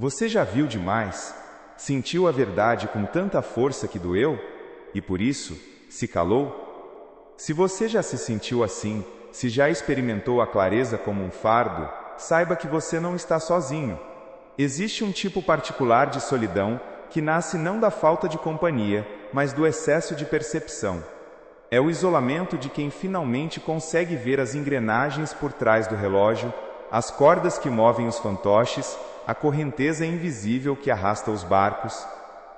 Você já viu demais? Sentiu a verdade com tanta força que doeu? E por isso, se calou? Se você já se sentiu assim, se já experimentou a clareza como um fardo, saiba que você não está sozinho. Existe um tipo particular de solidão que nasce não da falta de companhia, mas do excesso de percepção. É o isolamento de quem finalmente consegue ver as engrenagens por trás do relógio, as cordas que movem os fantoches, a correnteza invisível que arrasta os barcos.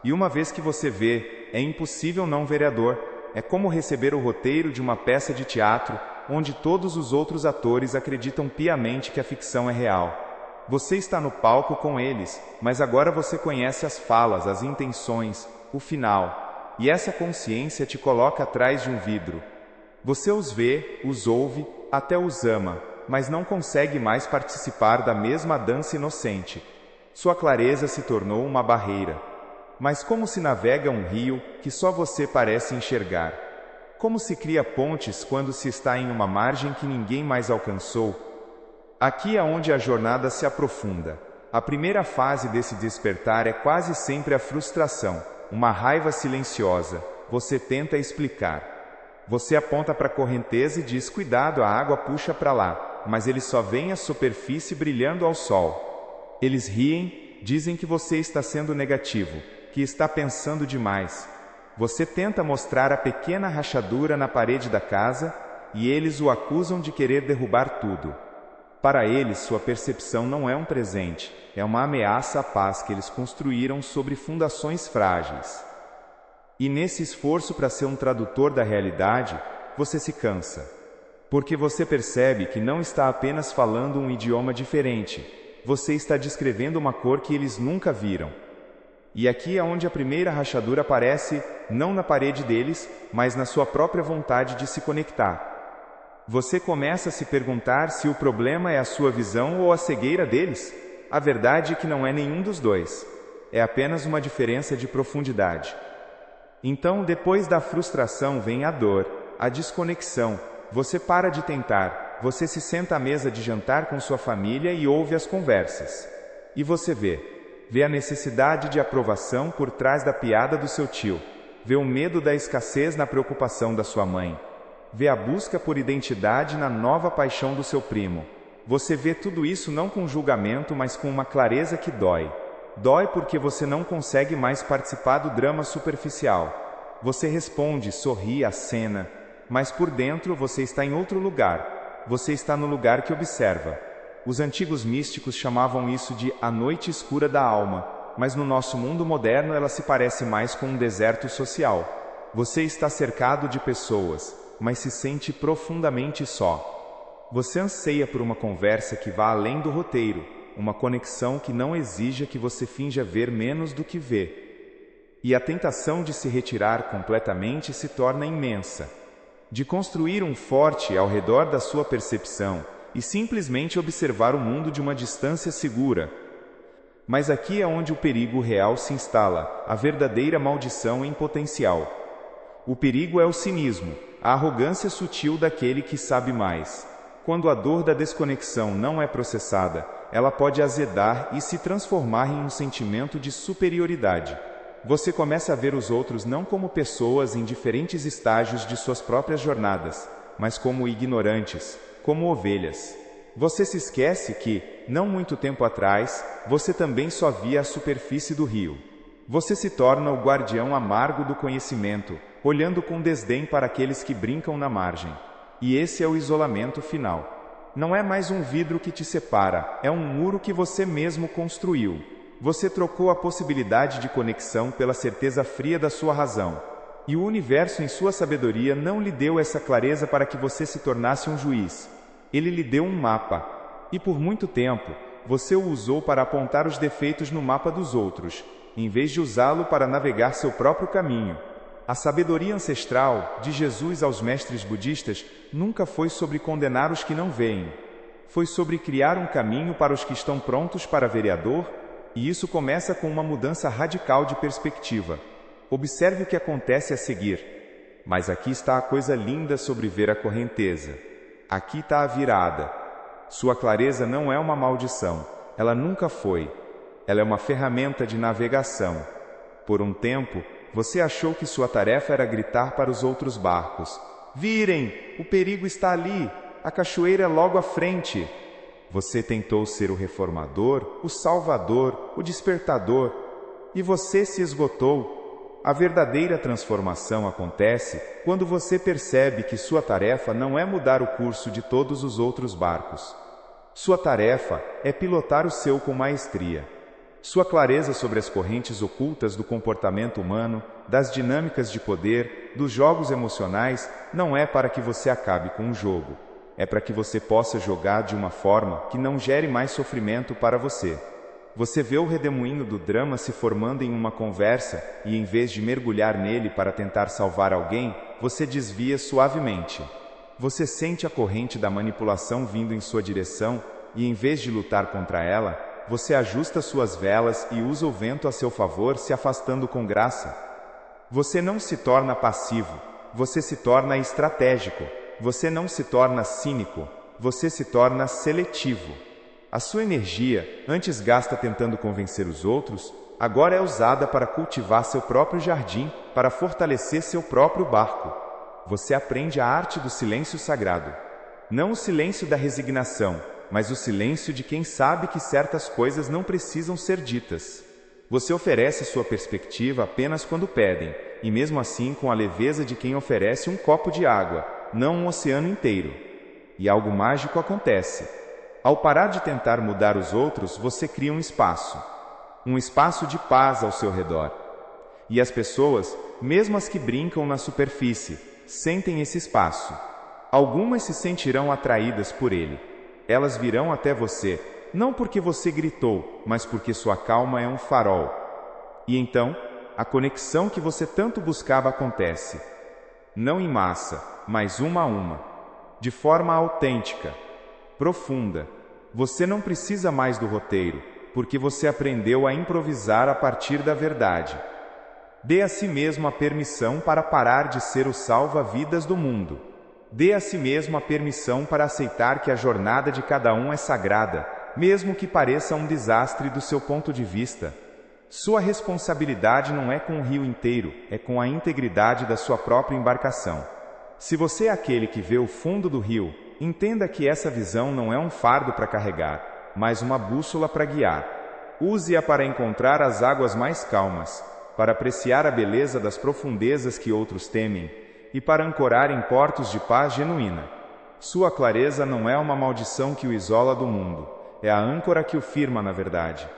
E uma vez que você vê, é impossível não ver a dor. É como receber o roteiro de uma peça de teatro, onde todos os outros atores acreditam piamente que a ficção é real. Você está no palco com eles, mas agora você conhece as falas, as intenções, o final. E essa consciência te coloca atrás de um vidro. Você os vê, os ouve, até os ama, mas não consegue mais participar da mesma dança inocente. Sua clareza se tornou uma barreira. Mas como se navega um rio que só você parece enxergar? Como se cria pontes quando se está em uma margem que ninguém mais alcançou? Aqui é onde a jornada se aprofunda. A primeira fase desse despertar é quase sempre a frustração, uma raiva silenciosa. Você tenta explicar. Você aponta para a correnteza e diz: cuidado, a água puxa para lá, mas eles só veem a superfície brilhando ao sol. Eles riem, dizem que você está sendo negativo, que está pensando demais. Você tenta mostrar a pequena rachadura na parede da casa, e eles o acusam de querer derrubar tudo. Para eles, sua percepção não é um presente, é uma ameaça à paz que eles construíram sobre fundações frágeis. E nesse esforço para ser um tradutor da realidade, você se cansa. Porque você percebe que não está apenas falando um idioma diferente, você está descrevendo uma cor que eles nunca viram. E aqui é onde a primeira rachadura aparece, não na parede deles, mas na sua própria vontade de se conectar. Você começa a se perguntar se o problema é a sua visão ou a cegueira deles. A verdade é que não é nenhum dos dois. É apenas uma diferença de profundidade. Então, depois da frustração vem a dor, a desconexão. Você para de tentar, você se senta à mesa de jantar com sua família e ouve as conversas. E você vê a necessidade de aprovação por trás da piada do seu tio, vê o medo da escassez na preocupação da sua mãe, vê a busca por identidade na nova paixão do seu primo. Você vê tudo isso não com julgamento, mas com uma clareza que dói. Dói porque você não consegue mais participar do drama superficial. Você responde, sorri, acena, mas por dentro você está em outro lugar. Você está no lugar que observa. Os antigos místicos chamavam isso de a noite escura da alma, mas no nosso mundo moderno ela se parece mais com um deserto social. Você está cercado de pessoas, mas se sente profundamente só. Você anseia por uma conversa que vá além do roteiro, uma conexão que não exija que você finja ver menos do que vê. E a tentação de se retirar completamente se torna imensa. De construir um forte ao redor da sua percepção e simplesmente observar o mundo de uma distância segura. Mas aqui é onde o perigo real se instala, a verdadeira maldição em potencial. O perigo é o cinismo, a arrogância sutil daquele que sabe mais. Quando a dor da desconexão não é processada, ela pode azedar e se transformar em um sentimento de superioridade. Você começa a ver os outros não como pessoas em diferentes estágios de suas próprias jornadas, mas como ignorantes, como ovelhas. Você se esquece que, não muito tempo atrás, você também só via a superfície do rio. Você se torna o guardião amargo do conhecimento, olhando com desdém para aqueles que brincam na margem. E esse é o isolamento final. Não é mais um vidro que te separa, é um muro que você mesmo construiu. Você trocou a possibilidade de conexão pela certeza fria da sua razão. E o universo, em sua sabedoria, não lhe deu essa clareza para que você se tornasse um juiz. Ele lhe deu um mapa. E por muito tempo, você o usou para apontar os defeitos no mapa dos outros, em vez de usá-lo para navegar seu próprio caminho. A sabedoria ancestral, de Jesus aos mestres budistas, nunca foi sobre condenar os que não veem. Foi sobre criar um caminho para os que estão prontos para vereador, e isso começa com uma mudança radical de perspectiva. Observe o que acontece a seguir. Mas aqui está a coisa linda sobre ver a correnteza. Aqui está a virada. Sua clareza não é uma maldição. Ela nunca foi. Ela é uma ferramenta de navegação. Por um tempo, você achou que sua tarefa era gritar para os outros barcos: "Virem! O perigo está ali! A cachoeira é logo à frente!" Você tentou ser o reformador, o salvador, o despertador, e você se esgotou. A verdadeira transformação acontece quando você percebe que sua tarefa não é mudar o curso de todos os outros barcos. Sua tarefa é pilotar o seu com maestria. Sua clareza sobre as correntes ocultas do comportamento humano, das dinâmicas de poder, dos jogos emocionais, não é para que você acabe com o jogo. É para que você possa jogar de uma forma que não gere mais sofrimento para você. Você vê o redemoinho do drama se formando em uma conversa e, em vez de mergulhar nele para tentar salvar alguém, você desvia suavemente. Você sente a corrente da manipulação vindo em sua direção e, em vez de lutar contra ela, você ajusta suas velas e usa o vento a seu favor, se afastando com graça. Você não se torna passivo, você se torna estratégico. Você não se torna cínico, você se torna seletivo. A sua energia, antes gasta tentando convencer os outros, agora é usada para cultivar seu próprio jardim, para fortalecer seu próprio barco. Você aprende a arte do silêncio sagrado. Não o silêncio da resignação, mas o silêncio de quem sabe que certas coisas não precisam ser ditas. Você oferece sua perspectiva apenas quando pedem, e mesmo assim com a leveza de quem oferece um copo de água, não um oceano inteiro. E algo mágico acontece. Ao parar de tentar mudar os outros, você cria um espaço de paz ao seu redor. E as pessoas, mesmo as que brincam na superfície, sentem esse espaço. Algumas se sentirão atraídas por ele. Elas virão até você, não porque você gritou, mas porque sua calma é um farol. E então, a conexão que você tanto buscava acontece. Não em massa, mas uma a uma. De forma autêntica, profunda. Você não precisa mais do roteiro, porque você aprendeu a improvisar a partir da verdade. Dê a si mesmo a permissão para parar de ser o salva-vidas do mundo. Dê a si mesmo a permissão para aceitar que a jornada de cada um é sagrada, mesmo que pareça um desastre do seu ponto de vista. Sua responsabilidade não é com o rio inteiro, é com a integridade da sua própria embarcação. Se você é aquele que vê o fundo do rio, entenda que essa visão não é um fardo para carregar, mas uma bússola para guiar. Use-a para encontrar as águas mais calmas, para apreciar a beleza das profundezas que outros temem, e para ancorar em portos de paz genuína. Sua clareza não é uma maldição que o isola do mundo, é a âncora que o firma na verdade.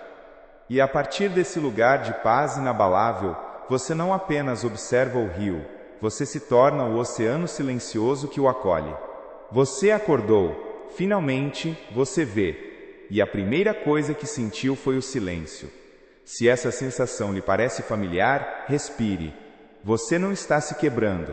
E a partir desse lugar de paz inabalável, você não apenas observa o rio, você se torna o oceano silencioso que o acolhe. Você acordou, finalmente você vê, e a primeira coisa que sentiu foi o silêncio. Se essa sensação lhe parece familiar, respire. Você não está se quebrando.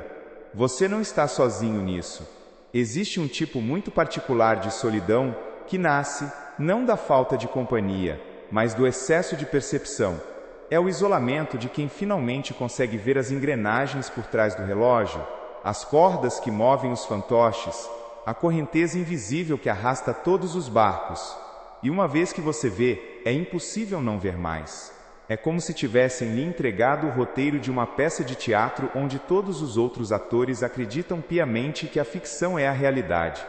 Você não está sozinho nisso. Existe um tipo muito particular de solidão que nasce, não da falta de companhia, mas do excesso de percepção. É o isolamento de quem finalmente consegue ver as engrenagens por trás do relógio, as cordas que movem os fantoches, a correnteza invisível que arrasta todos os barcos. E uma vez que você vê, é impossível não ver mais. É como se tivessem lhe entregado o roteiro de uma peça de teatro onde todos os outros atores acreditam piamente que a ficção é a realidade.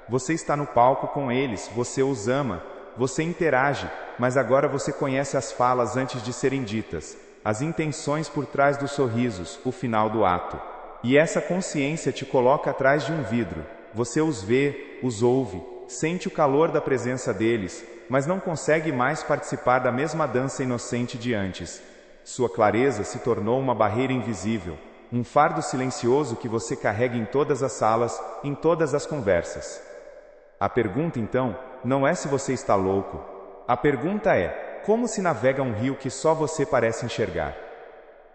Você está no palco com eles, você os ama, você interage, mas agora você conhece as falas antes de serem ditas, as intenções por trás dos sorrisos, o final do ato. E essa consciência te coloca atrás de um vidro. Você os vê, os ouve, sente o calor da presença deles, mas não consegue mais participar da mesma dança inocente de antes. Sua clareza se tornou uma barreira invisível, um fardo silencioso que você carrega em todas as salas, em todas as conversas. A pergunta, então, não é se você está louco. A pergunta é, como se navega um rio que só você parece enxergar?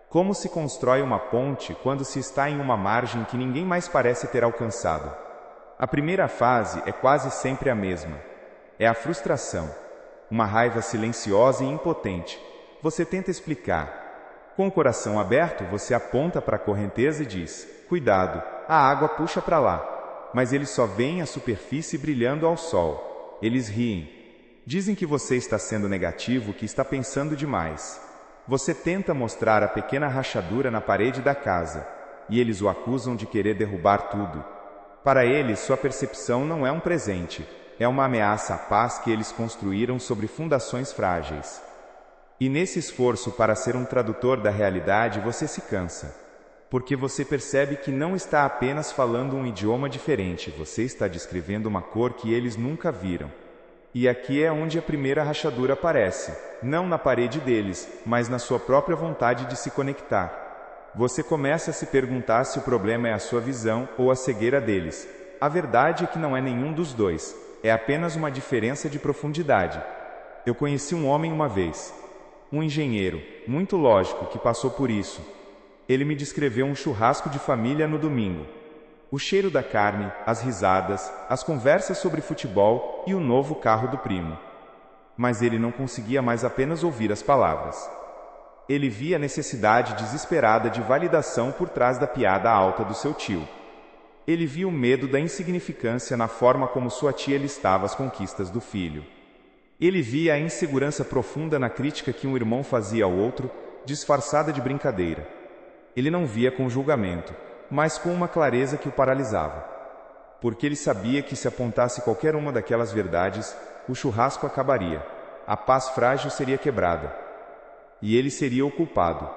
Como se constrói uma ponte quando se está em uma margem que ninguém mais parece ter alcançado? A primeira fase é quase sempre a mesma. É a frustração, uma raiva silenciosa e impotente. Você tenta explicar. Com o coração aberto, você aponta para a correnteza e diz: cuidado, a água puxa para lá. Mas eles só veem a superfície brilhando ao sol. Eles riem. Dizem que você está sendo negativo, que está pensando demais. Você tenta mostrar a pequena rachadura na parede da casa, e eles o acusam de querer derrubar tudo. Para eles, sua percepção não é um presente, é uma ameaça à paz que eles construíram sobre fundações frágeis. E nesse esforço para ser um tradutor da realidade, você se cansa. Porque você percebe que não está apenas falando um idioma diferente, você está descrevendo uma cor que eles nunca viram. E aqui é onde a primeira rachadura aparece, não na parede deles, mas na sua própria vontade de se conectar. Você começa a se perguntar se o problema é a sua visão ou a cegueira deles. A verdade é que não é nenhum dos dois, é apenas uma diferença de profundidade. Eu conheci um homem uma vez, um engenheiro, muito lógico, que passou por isso. Ele me descreveu um churrasco de família no domingo. O cheiro da carne, as risadas, as conversas sobre futebol e o novo carro do primo. Mas ele não conseguia mais apenas ouvir as palavras. Ele via a necessidade desesperada de validação por trás da piada alta do seu tio. Ele via o medo da insignificância na forma como sua tia listava as conquistas do filho. Ele via a insegurança profunda na crítica que um irmão fazia ao outro, disfarçada de brincadeira. Ele não via com julgamento, mas com uma clareza que o paralisava. Porque ele sabia que se apontasse qualquer uma daquelas verdades, o churrasco acabaria, a paz frágil seria quebrada. E ele seria o culpado.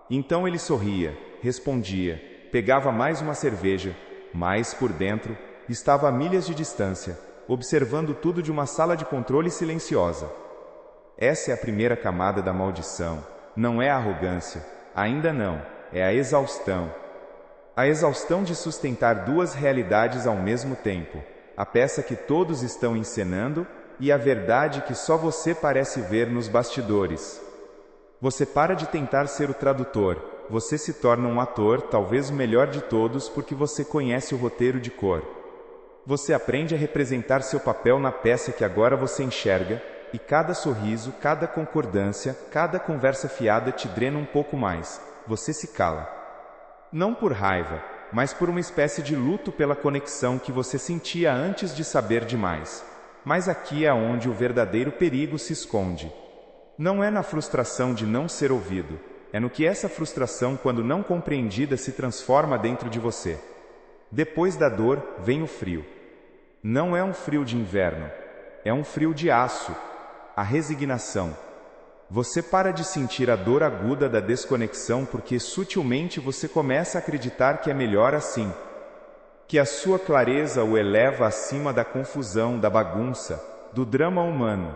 Então ele sorria, respondia, pegava mais uma cerveja, mas, por dentro, estava a milhas de distância, observando tudo de uma sala de controle silenciosa. Essa é a primeira camada da maldição. Não é a arrogância, ainda não, é a exaustão. A exaustão de sustentar duas realidades ao mesmo tempo, a peça que todos estão encenando e a verdade que só você parece ver nos bastidores. Você para de tentar ser o tradutor, você se torna um ator, talvez o melhor de todos, porque você conhece o roteiro de cor. Você aprende a representar seu papel na peça que agora você enxerga, e cada sorriso, cada concordância, cada conversa fiada te drena um pouco mais. Você se cala. Não por raiva, mas por uma espécie de luto pela conexão que você sentia antes de saber demais. Mas aqui é onde o verdadeiro perigo se esconde. Não é na frustração de não ser ouvido, é no que essa frustração, quando não compreendida, se transforma dentro de você. Depois da dor, vem o frio. Não é um frio de inverno, é um frio de aço, a resignação. Você para de sentir a dor aguda da desconexão porque sutilmente você começa a acreditar que é melhor assim. Que a sua clareza o eleva acima da confusão, da bagunça, do drama humano.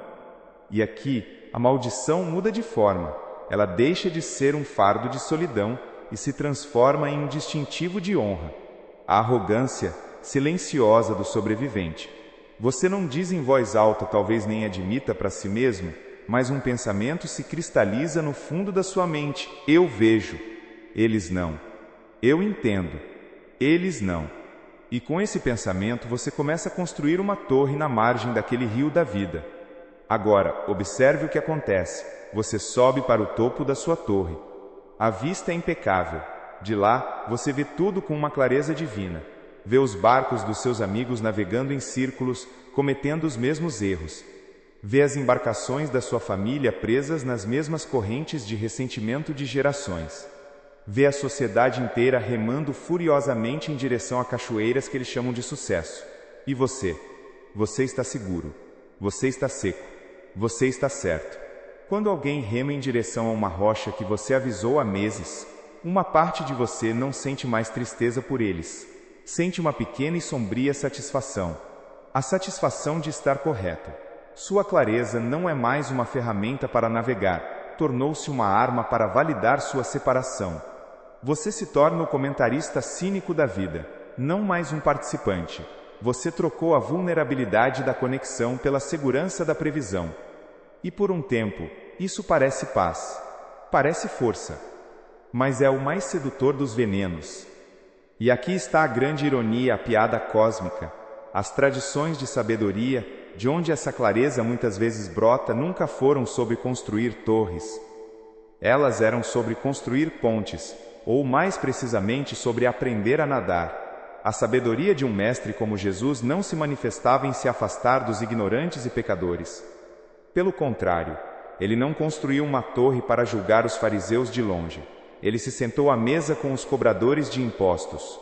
E aqui, a maldição muda de forma. Ela deixa de ser um fardo de solidão e se transforma em um distintivo de honra. A arrogância silenciosa do sobrevivente. Você não diz em voz alta, talvez nem admita para si mesmo, mas um pensamento se cristaliza no fundo da sua mente. Eu vejo. Eles não. Eu entendo. Eles não. E com esse pensamento você começa a construir uma torre na margem daquele rio da vida. Agora, observe o que acontece. Você sobe para o topo da sua torre. A vista é impecável. De lá, você vê tudo com uma clareza divina. Vê os barcos dos seus amigos navegando em círculos, cometendo os mesmos erros. Vê as embarcações da sua família presas nas mesmas correntes de ressentimento de gerações. Vê a sociedade inteira remando furiosamente em direção a cachoeiras que eles chamam de sucesso. E você? Você está seguro. Você está seco. Você está certo. Quando alguém rema em direção a uma rocha que você avisou há meses, uma parte de você não sente mais tristeza por eles. Sente uma pequena e sombria satisfação. A satisfação de estar correto. Sua clareza não é mais uma ferramenta para navegar, tornou-se uma arma para validar sua separação. Você se torna o comentarista cínico da vida, não mais um participante. Você trocou a vulnerabilidade da conexão pela segurança da previsão. E por um tempo, isso parece paz, parece força, mas é o mais sedutor dos venenos. E aqui está a grande ironia, a piada cósmica. As tradições de sabedoria, de onde essa clareza muitas vezes brota, nunca foram sobre construir torres. Elas eram sobre construir pontes, ou mais precisamente sobre aprender a nadar. A sabedoria de um mestre como Jesus não se manifestava em se afastar dos ignorantes e pecadores. Pelo contrário, ele não construiu uma torre para julgar os fariseus de longe. Ele se sentou à mesa com os cobradores de impostos.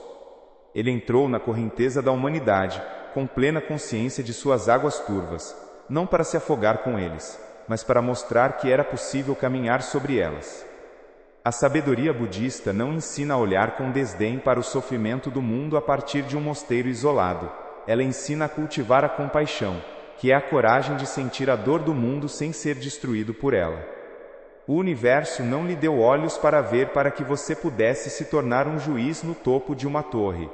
Ele entrou na correnteza da humanidade, com plena consciência de suas águas turvas, não para se afogar com eles, mas para mostrar que era possível caminhar sobre elas. A sabedoria budista não ensina a olhar com desdém para o sofrimento do mundo a partir de um mosteiro isolado. Ela ensina a cultivar a compaixão, que é a coragem de sentir a dor do mundo sem ser destruído por ela. O universo não lhe deu olhos para ver para que você pudesse se tornar um juiz no topo de uma torre.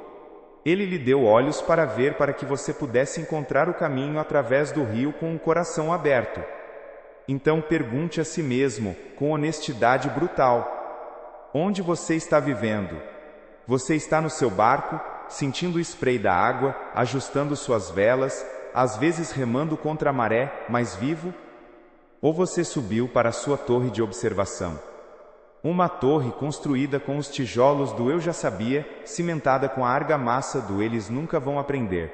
Ele lhe deu olhos para ver para que você pudesse encontrar o caminho através do rio com o coração aberto. Então pergunte a si mesmo, com honestidade brutal: onde você está vivendo? Você está no seu barco, sentindo o spray da água, ajustando suas velas, às vezes remando contra a maré, mas vivo? Ou você subiu para a sua torre de observação? Uma torre construída com os tijolos do eu já sabia, cimentada com a argamassa do eles nunca vão aprender.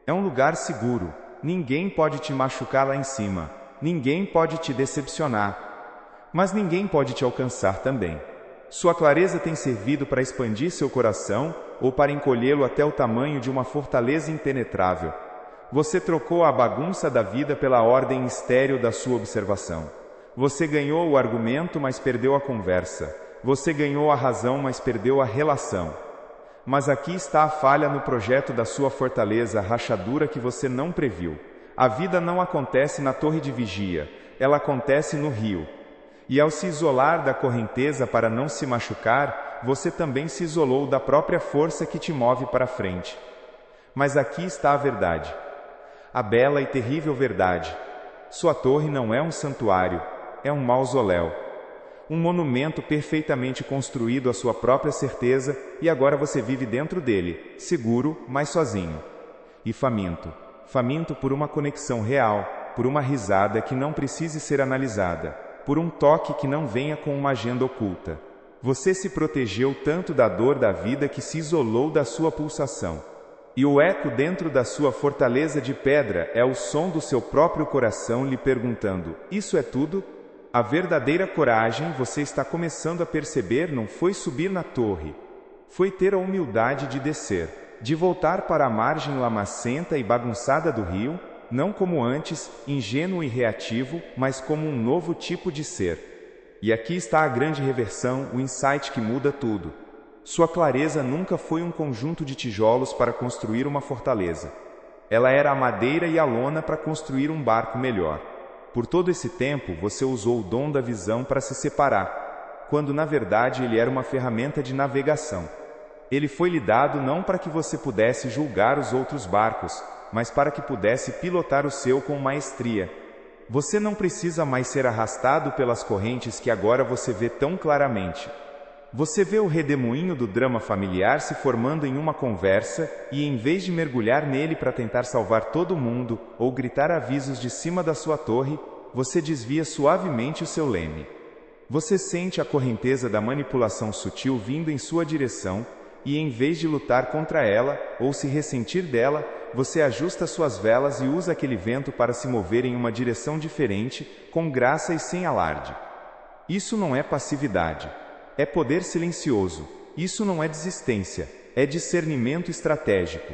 É um lugar seguro, ninguém pode te machucar lá em cima, ninguém pode te decepcionar, mas ninguém pode te alcançar também. Sua clareza tem servido para expandir seu coração ou para encolhê-lo até o tamanho de uma fortaleza impenetrável. Você trocou a bagunça da vida pela ordem estéril da sua observação. Você ganhou o argumento, mas perdeu a conversa. Você ganhou a razão, mas perdeu a relação. Mas aqui está a falha no projeto da sua fortaleza, a rachadura que você não previu. A vida não acontece na torre de vigia, ela acontece no rio. E ao se isolar da correnteza para não se machucar, você também se isolou da própria força que te move para frente. Mas aqui está a verdade. A bela e terrível verdade. Sua torre não é um santuário, é um mausoléu. Um monumento perfeitamente construído à sua própria certeza, e agora você vive dentro dele, seguro, mas sozinho. E faminto. Faminto por uma conexão real, por uma risada que não precise ser analisada, por um toque que não venha com uma agenda oculta. Você se protegeu tanto da dor da vida que se isolou da sua pulsação. E o eco dentro da sua fortaleza de pedra é o som do seu próprio coração lhe perguntando: isso é tudo? A verdadeira coragem, você está começando a perceber, não foi subir na torre. Foi ter a humildade de descer, de voltar para a margem lamacenta e bagunçada do rio, não como antes, ingênuo e reativo, mas como um novo tipo de ser. E aqui está a grande reversão, o insight que muda tudo. Sua clareza nunca foi um conjunto de tijolos para construir uma fortaleza. Ela era a madeira e a lona para construir um barco melhor. Por todo esse tempo, você usou o dom da visão para se separar, quando na verdade ele era uma ferramenta de navegação. Ele foi lhe dado não para que você pudesse julgar os outros barcos, mas para que pudesse pilotar o seu com maestria. Você não precisa mais ser arrastado pelas correntes que agora você vê tão claramente. Você vê o redemoinho do drama familiar se formando em uma conversa, e em vez de mergulhar nele para tentar salvar todo mundo, ou gritar avisos de cima da sua torre, você desvia suavemente o seu leme. Você sente a correnteza da manipulação sutil vindo em sua direção, e em vez de lutar contra ela, ou se ressentir dela, você ajusta suas velas e usa aquele vento para se mover em uma direção diferente, com graça e sem alarde. Isso não é passividade. É poder silencioso. Isso não é desistência, é discernimento estratégico.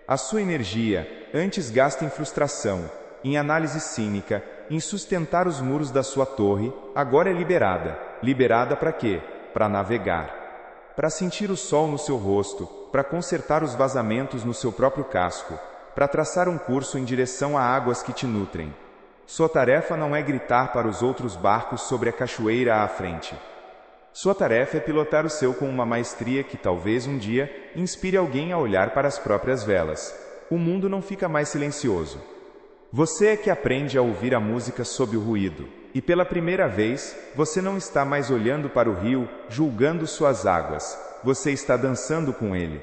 A sua energia, antes gasta em frustração, em análise cínica, em sustentar os muros da sua torre, agora é liberada. Liberada para quê? Para navegar. Para sentir o sol no seu rosto, para consertar os vazamentos no seu próprio casco, para traçar um curso em direção a águas que te nutrem. Sua tarefa não é gritar para os outros barcos sobre a cachoeira à frente. Sua tarefa é pilotar o seu com uma maestria que talvez um dia inspire alguém a olhar para as próprias velas. O mundo não fica mais silencioso. Você é que aprende a ouvir a música sob o ruído. E pela primeira vez, você não está mais olhando para o rio, julgando suas águas. Você está dançando com ele.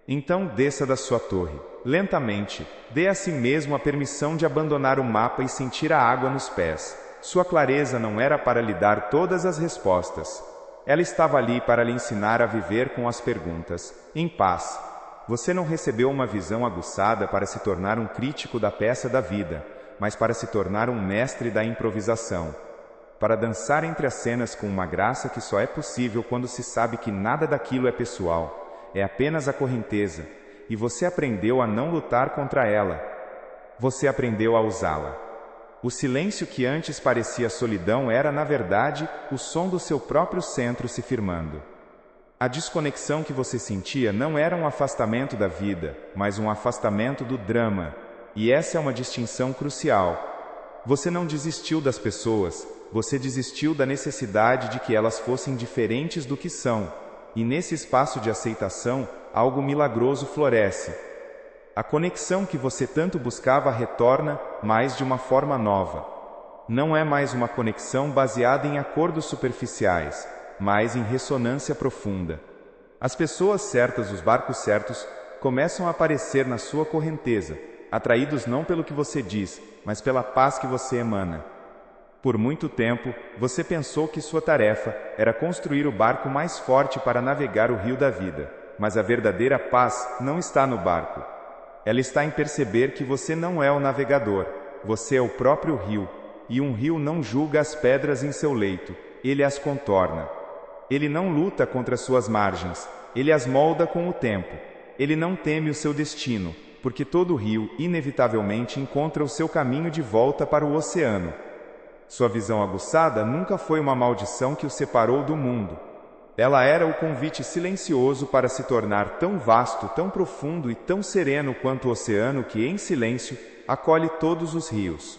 Então desça da sua torre. Lentamente, dê a si mesmo a permissão de abandonar o mapa e sentir a água nos pés. Sua clareza não era para lhe dar todas as respostas. Ela estava ali para lhe ensinar a viver com as perguntas, em paz. Você não recebeu uma visão aguçada para se tornar um crítico da peça da vida. mas para se tornar um mestre da improvisação. Para dançar entre as cenas com uma graça que só é possível quando se sabe que nada daquilo é pessoal, é apenas a correnteza, e você aprendeu a não lutar contra ela. Você aprendeu a usá-la. O silêncio que antes parecia solidão era, na verdade, o som do seu próprio centro se firmando. A desconexão que você sentia não era um afastamento da vida, mas um afastamento do drama, e essa é uma distinção crucial. Você não desistiu das pessoas, você desistiu da necessidade de que elas fossem diferentes do que são, e nesse espaço de aceitação, algo milagroso floresce. A conexão que você tanto buscava retorna, mas de uma forma nova. Não é mais uma conexão baseada em acordos superficiais, mas em ressonância profunda. As pessoas certas, os barcos certos, começam a aparecer na sua correnteza, atraídos não pelo que você diz, mas pela paz que você emana. Por muito tempo, você pensou que sua tarefa era construir o barco mais forte para navegar o rio da vida, mas a verdadeira paz não está no barco. Ela está em perceber que você não é o navegador, você é o próprio rio, e um rio não julga as pedras em seu leito, ele as contorna. Ele não luta contra suas margens, ele as molda com o tempo. Ele não teme o seu destino, porque todo rio, inevitavelmente, encontra o seu caminho de volta para o oceano. Sua visão aguçada nunca foi uma maldição que o separou do mundo. Ela era o convite silencioso para se tornar tão vasto, tão profundo e tão sereno quanto o oceano que, em silêncio, acolhe todos os rios.